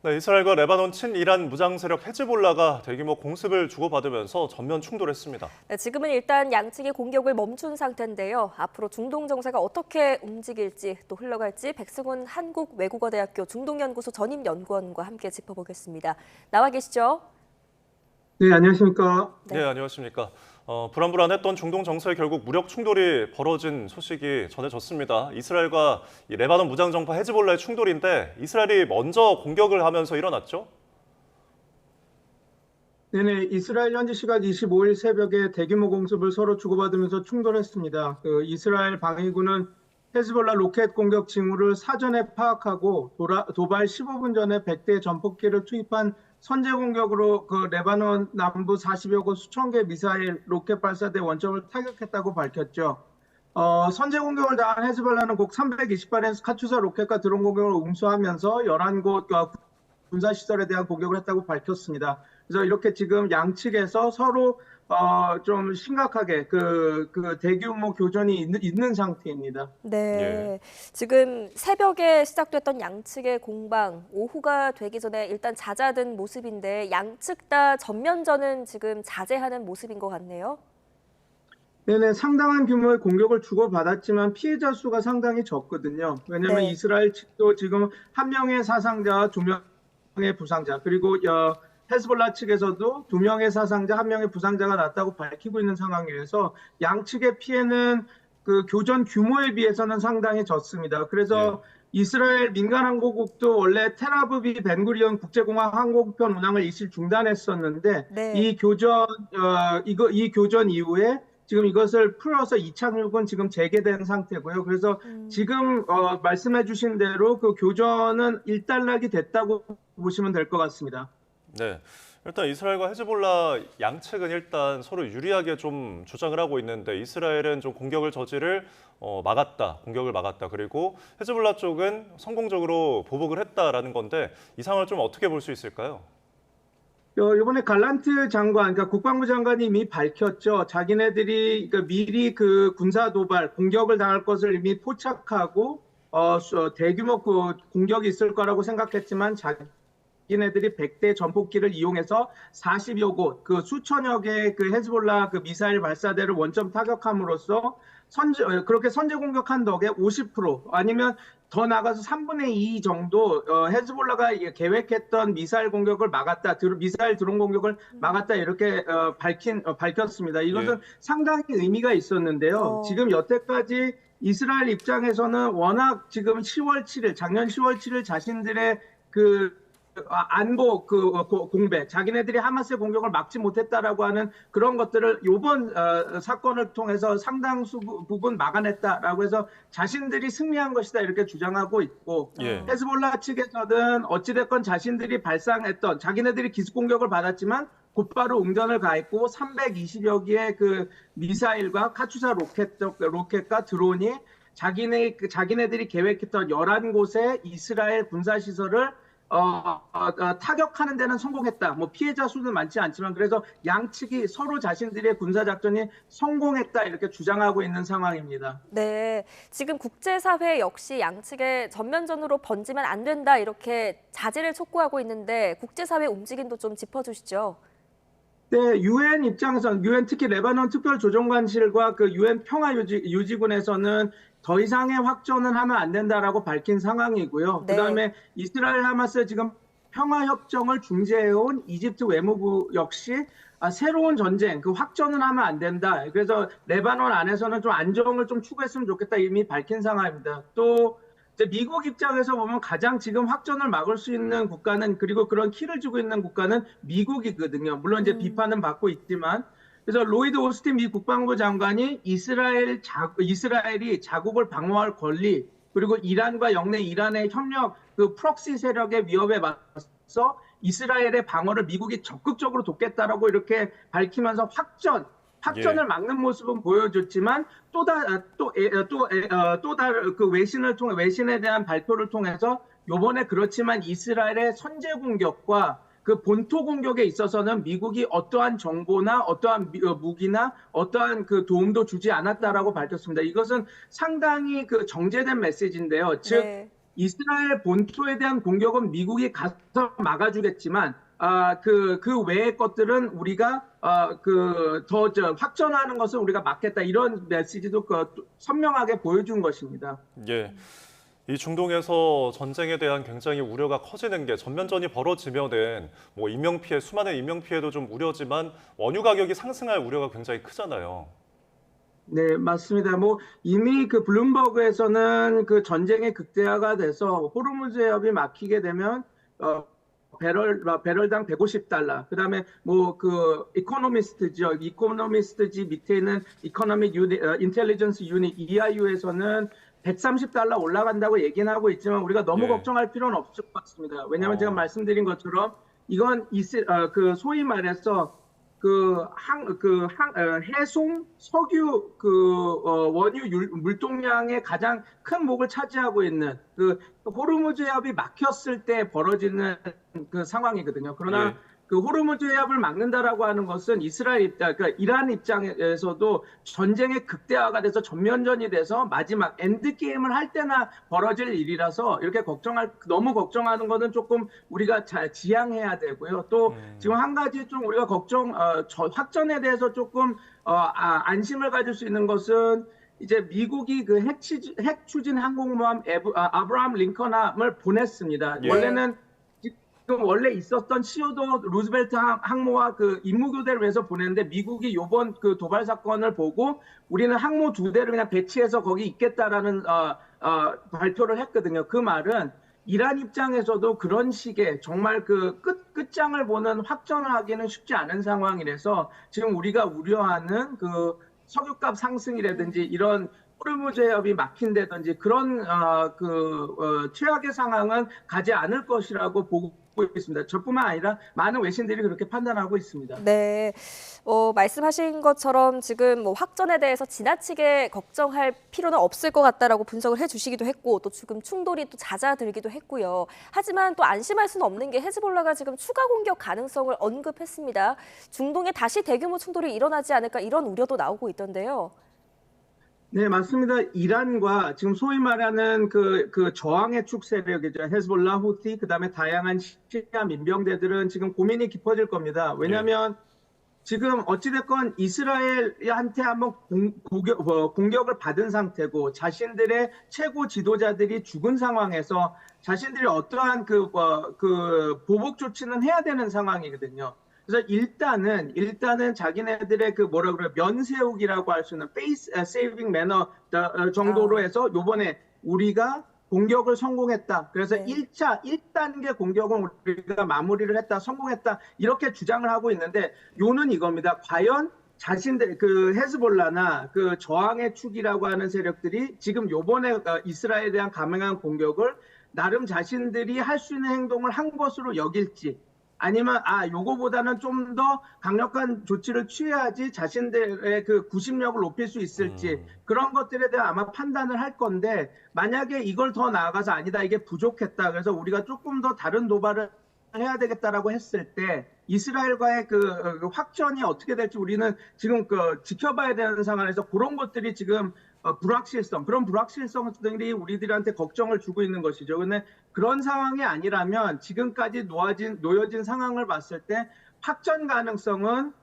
네, 이스라엘과 레바논 친이란 무장 세력 헤즈볼라가 대규모 공습을 주고받으면서 전면 충돌했습니다. 네, 지금은 일단 양측의 공격을 멈춘 상태인데요. 앞으로 중동 정세가 어떻게 움직일지 또 흘러갈지 백승훈 한국외국어대학교 중동연구소 전임연구원과 함께 짚어보겠습니다. 나와 계시죠? 네, 안녕하십니까. 네, 안녕하십니까. 불안불안했던 중동 정세에 결국 무력 충돌이 벌어진 소식이 전해졌습니다. 이스라엘과 이 레바논 무장정파 헤즈볼라의 충돌인데 이스라엘이 먼저 공격을 하면서 일어났죠? 네네, 이스라엘 현지 시각 25일 새벽에 대규모 공습을 서로 주고받으면서 충돌했습니다. 이스라엘 방위군은 헤즈볼라 로켓 공격 징후를 사전에 파악하고 도발 15분 전에 100대 전폭기를 투입한 선제 공격으로 레바논 남부 40여 곳 수천 개 미사일 로켓 발사대 원점을 타격했다고 밝혔죠. 선제 공격을 당한 헤즈볼라는 곡 320발의 카투사 로켓과 드론 공격을 응수하면서 11곳 군사시설에 대한 공격을 했다고 밝혔습니다. 그래서 이렇게 지금 양측에서 서로 좀 심각하게 그 대규모 교전이 있는 상태입니다. 네, 예. 지금 새벽에 시작됐던 양측의 공방, 오후가 되기 전에 일단 잦아든 모습인데 양측 다 전면전은 지금 자제하는 모습인 것 같네요. 네네, 상당한 규모의 공격을 주고받았지만 피해자 수가 상당히 적거든요. 왜냐하면 네. 이스라엘 측도 지금 한 명의 사상자, 두 명의 부상자, 그리고 헤즈볼라 측에서도 두 명의 사상자, 한 명의 부상자가 났다고 밝히고 있는 상황이어서 양측의 피해는 그 교전 규모에 비해서는 상당히 적습니다. 그래서 이스라엘 민간항공국도 원래 텔아비브 벤구리온 국제공항 항공편 운항을 일시 중단했었는데 네. 이 교전 이후에 지금 이것을 풀어서 이착륙은 지금 재개된 상태고요. 그래서 지금 말씀해주신 대로 그 교전은 일단락이 됐다고 보시면 될 것 같습니다. 네, 일단 이스라엘과 헤즈볼라 양측은 일단 서로 유리하게 좀 주장을 하고 있는데 이스라엘은 좀 공격을 공격을 막았다. 그리고 헤즈볼라 쪽은 성공적으로 보복을 했다라는 건데 이 상황을 좀 어떻게 볼 수 있을까요? 이번에 갈란트 장관, 그러니까 국방부 장관이 이미 밝혔죠. 자기네들이 그러니까 미리 그 군사 도발, 공격을 당할 것을 이미 포착하고 대규모 그 공격이 있을 거라고 생각했지만 자기네들이 100대 전폭기를 이용해서 40여 곳, 그 수천여 개의 그 헤즈볼라 그 미사일 발사대를 원점 타격함으로써 그렇게 선제 공격한 덕에 50% 아니면 더 나가서 3분의 2 정도 헤즈볼라가 계획했던 미사일 공격을 막았다, 미사일 드론 공격을 막았다 이렇게 밝혔습니다. 이것은 상당히 의미가 있었는데요. 지금 여태까지 이스라엘 입장에서는 워낙 지금 10월 7일, 작년 10월 7일 자신들의 안보 공백, 자기네들이 하마스의 공격을 막지 못했다라고 하는 그런 것들을 이번 사건을 통해서 상당수 부분 막아냈다라고 해서 자신들이 승리한 것이다 이렇게 주장하고 있고 헤즈볼라 측에서는 어찌됐건 자신들이 발상했던 자기네들이 기습 공격을 받았지만 곧바로 응전을 가했고 320여 개의 그 미사일과 카투사 로켓과 드론이 자기네들이 계획했던 11곳의 이스라엘 군사시설을 타격하는 데는 성공했다. 뭐 피해자 수는 많지 않지만 그래서 양측이 서로 자신들의 군사작전이 성공했다 이렇게 주장하고 있는 상황입니다. 네, 지금 국제사회 역시 양측의 전면전으로 번지면 안 된다 이렇게 자제를 촉구하고 있는데 국제사회 움직임도 좀 짚어주시죠. 네, 유엔 입장에서는 유엔 특히 레바논 특별조정관실과 그 유엔 평화유지군에서는 더 이상의 확전은 하면 안 된다라고 밝힌 상황이고요. 네. 그다음에 이스라엘 하마스 지금 평화협정을 중재해온 이집트 외무부 역시 새로운 전쟁, 그 확전은 하면 안 된다. 그래서 레바논 안에서는 좀 안정을 좀 추구했으면 좋겠다 이미 밝힌 상황입니다. 또 미국 입장에서 보면 가장 지금 확전을 막을 수 있는 국가는 그리고 그런 키를 쥐고 있는 국가는 미국이거든요. 물론 이제 비판은 받고 있지만 그래서 로이드 오스틴 미 국방부 장관이 이스라엘이 자국을 방어할 권리 그리고 이란과 영내 이란의 협력 그 프록시 세력의 위협에 맞서 이스라엘의 방어를 미국이 적극적으로 돕겠다라고 이렇게 밝히면서 확전을 막는 모습은 보여줬지만 그 외신에 대한 발표를 통해서 요번에 그렇지만 이스라엘의 선제 공격과 그 본토 공격에 있어서는 미국이 어떠한 정보나 어떠한 무기나 어떠한 그 도움도 주지 않았다라고 밝혔습니다. 이것은 상당히 그 정제된 메시지인데요. 즉 이스라엘 본토에 대한 공격은 미국이 가서 막아주겠지만 그 외의 것들은 우리가 확전하는 것을 우리가 막겠다 이런 메시지도 선명하게 보여준 것입니다. 예. 이 중동에서 전쟁에 대한 굉장히 우려가 커지는 게 전면전이 벌어지면은 뭐 인명피해, 수많은 인명피해도 좀 우려지만 원유 가격이 상승할 우려가 굉장히 크잖아요. 네, 맞습니다. 뭐 이미 그 블룸버그에서는 그 전쟁의 극대화가 돼서 호르무즈 해협이 막히게 되면 배럴당 150달러. 그다음에 뭐 그 이코노미스트지 밑에 있는 이코노믹 인텔리전스 유닛 EIU에서는 130달러 올라간다고 얘기는 하고 있지만 우리가 너무 예. 걱정할 필요는 없을 것 같습니다. 왜냐하면 제가 말씀드린 것처럼 이건 소위 말해서 해송 석유 원유 물동량의 가장 큰 목을 차지하고 있는 그 호르무즈 해협이 막혔을 때 벌어지는 그 상황이거든요. 그러나 예. 그 호르무즈 해협을 막는다라고 하는 것은 그러니까 이란 입장에서도 전쟁의 극대화가 돼서 전면전이 돼서 마지막 엔드 게임을 할 때나 벌어질 일이라서 이렇게 너무 걱정하는 것은 조금 우리가 잘 지양해야 되고요. 또 지금 한 가지 좀 우리가 확전에 대해서 조금 안심을 가질 수 있는 것은 이제 미국이 그 핵 추진 항공모함 아브라함 링컨함을 보냈습니다. 예. 원래는 원래 있었던 시어도 루즈벨트 항모와 그 임무 교대를 위해서 보냈는데 미국이 이번 그 도발 사건을 보고 우리는 항모 2대를 그냥 배치해서 거기 있겠다라는 발표를 했거든요. 그 말은 이란 입장에서도 그런 식의 정말 그 끝장을 보는 확전을 하기는 쉽지 않은 상황이라서 지금 우리가 우려하는 그 석유값 상승이라든지 이런 호르무즈 해협이 막힌다든지 그런 최악의 상황은 가지 않을 것이라고 보고 있습니다. 저뿐만 아니라 많은 외신들이 그렇게 판단하고 있습니다. 네, 말씀하신 것처럼 지금 뭐 확전에 대해서 지나치게 걱정할 필요는 없을 것 같다라고 분석을 해주시기도 했고 또 지금 충돌이 또 잦아들기도 했고요. 하지만 또 안심할 수는 없는 게 헤즈볼라가 지금 추가 공격 가능성을 언급했습니다. 중동에 다시 대규모 충돌이 일어나지 않을까 이런 우려도 나오고 있던데요. 네, 맞습니다. 이란과 지금 소위 말하는 그 저항의 축 세력이죠. 헤즈볼라, 후티, 그다음에 다양한 시아 민병대들은 지금 고민이 깊어질 겁니다. 왜냐하면 지금 어찌됐건 이스라엘한테 한번 공격을 받은 상태고 자신들의 최고 지도자들이 죽은 상황에서 자신들이 어떠한 그 보복 조치는 해야 되는 상황이거든요. 그래서 일단은 자기네들의 그 면세우기라고 할 수 있는 페이스 세이빙 매너 정도로 해서 요번에 우리가 공격을 성공했다. 그래서 1단계 공격은 우리가 마무리를 했다, 성공했다 이렇게 주장을 하고 있는데 요는 이겁니다. 과연 자신들 그 헤즈볼라나 그 저항의 축이라고 하는 세력들이 지금 요번에 이스라엘에 대한 감행한 공격을 나름 자신들이 할 수 있는 행동을 한 것으로 여길지 아니면 요거보다는 좀 더 강력한 조치를 취해야지 자신들의 그 구심력을 높일 수 있을지 그런 것들에 대한 아마 판단을 할 건데 만약에 이걸 더 나아가서 아니다 이게 부족했다 그래서 우리가 조금 더 다른 도발을 해야 되겠다라고 했을 때 이스라엘과의 그 확전이 어떻게 될지 우리는 지금 지켜봐야 되는 상황에서 그런 것들이 지금 그런 불확실성들이 우리들한테 걱정을 주고 있는 것이죠. 근데 그런 상황이 아니라면 지금까지 놓여진 상황을 봤을 때 확전 가능성은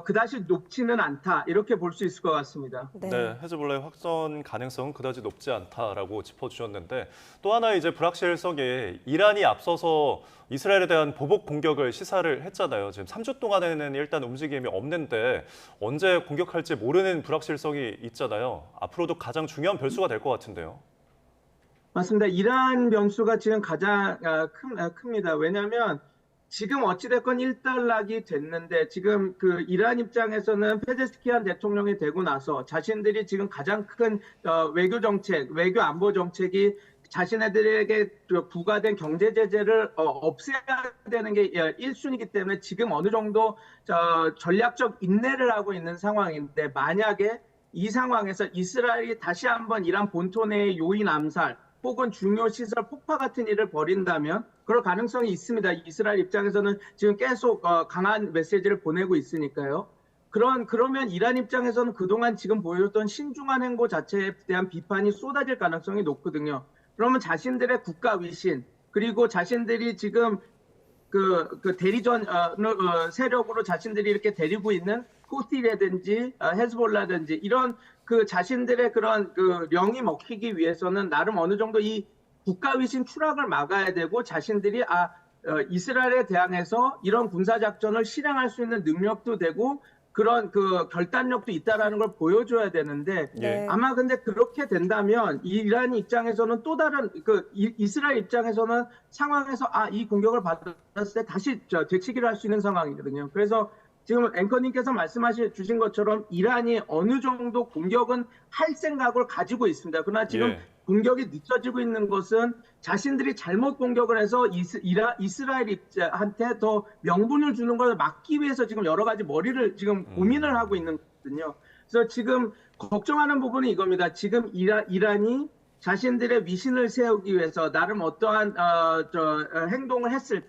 그다지 높지는 않다 이렇게 볼 수 있을 것 같습니다. 네, 헤즈볼라의 확전 가능성은 그다지 높지 않다라고 짚어주셨는데 또 하나 이제 불확실성이 이란이 앞서서 이스라엘에 대한 보복 공격을 시사를 했잖아요. 지금 3주 동안에는 일단 움직임이 없는데 언제 공격할지 모르는 불확실성이 있잖아요. 앞으로도 가장 중요한 변수가 될 것 같은데요. 맞습니다. 이란 변수가 지금 가장 큽니다. 왜냐하면 지금 어찌됐건 일단락이 됐는데 지금 그 이란 입장에서는 페제스키안 대통령이 되고 나서 자신들이 지금 가장 큰 외교 안보 정책이 자신들에게 부과된 경제 제재를 없애야 되는 게 1순위이기 때문에 지금 어느 정도 전략적 인내를 하고 있는 상황인데 만약에 이 상황에서 이스라엘이 다시 한번 이란 본토 내의 요인 암살 혹은 중요 시설 폭파 같은 일을 벌인다면 그럴 가능성이 있습니다. 이스라엘 입장에서는 지금 계속 강한 메시지를 보내고 있으니까요. 그러면 이란 입장에서는 그동안 지금 보여줬던 신중한 행보 자체에 대한 비판이 쏟아질 가능성이 높거든요. 그러면 자신들의 국가 위신 그리고 자신들이 지금 그 대리전 세력으로 자신들이 이렇게 데리고 있는 후티라든지 헤즈볼라든지 이런 그 자신들의 그런 그 령이 먹히기 위해서는 나름 어느 정도 이 국가 위신 추락을 막아야 되고 자신들이 이스라엘에 대항해서 이런 군사 작전을 실행할 수 있는 능력도 되고 그런 그 결단력도 있다라는 걸 보여줘야 되는데 네. 아마 근데 그렇게 된다면 이란 입장에서는 또 다른 이스라엘 입장에서는 상황에서 이 공격을 받았을 때 다시 되치기를 할 수 있는 상황이거든요. 그래서 지금 앵커님께서 주신 것처럼 이란이 어느 정도 공격은 할 생각을 가지고 있습니다. 그러나 지금 예. 공격이 늦춰지고 있는 것은 자신들이 잘못 공격을 해서 이스라엘한테 더 명분을 주는 걸 막기 위해서 지금 여러 가지 머리를 지금 고민을 하고 있는 거거든요. 그래서 지금 걱정하는 부분이 이겁니다. 지금 이란이 자신들의 위신을 세우기 위해서 나름 어떠한 행동을 했을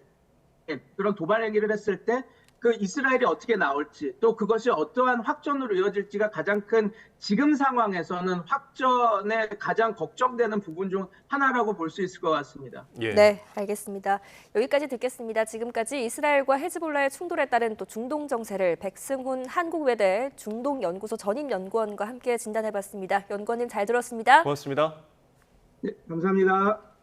때, 그런 도발 행위를 했을 때 그 이스라엘이 어떻게 나올지 또 그것이 어떠한 확전으로 이어질지가 가장 큰 지금 상황에서는 확전에 가장 걱정되는 부분 중 하나라고 볼 수 있을 것 같습니다. 예. 네, 알겠습니다. 여기까지 듣겠습니다. 지금까지 이스라엘과 헤즈볼라의 충돌에 따른 또 중동 정세를 백승훈 한국외대 중동연구소 전임연구원과 함께 진단해봤습니다. 연구원님 잘 들었습니다. 고맙습니다. 네, 감사합니다.